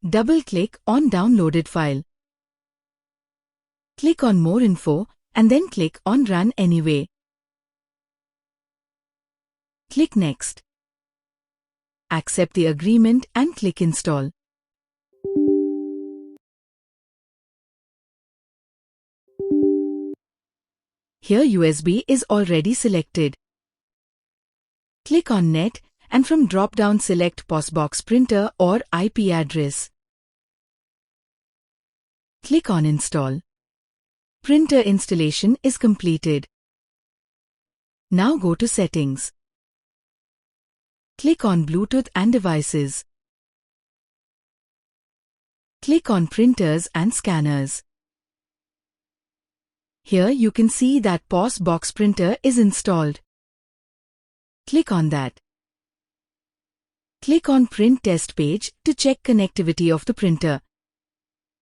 Double-click on downloaded file. Click on More Info and then click on Run Anyway. Click Next. Accept the agreement and click Install. Here USB is already selected. Click on Net and from drop-down select PosBox printer or IP address. Click on Install. Printer installation is completed. Now go to Settings. Click on Bluetooth and Devices. Click on Printers and Scanners. Here you can see that PosBox printer is installed. Click on that. Click on Print Test page to check connectivity of the printer.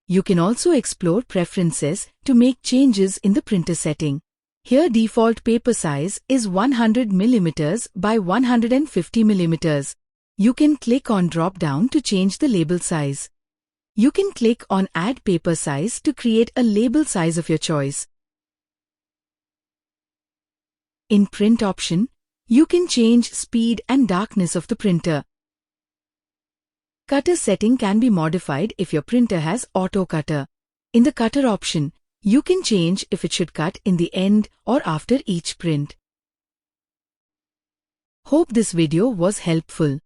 You can also explore preferences to make changes in the printer setting. Here default paper size is 100 mm by 150 mm. You can click on drop down to change the label size. You can click on Add paper size to create a label size of your choice. In Print option, you can change speed and darkness of the printer. Cutter setting can be modified if your printer has auto cutter. In the cutter option, you can change if it should cut in the end or after each print. Hope this video was helpful.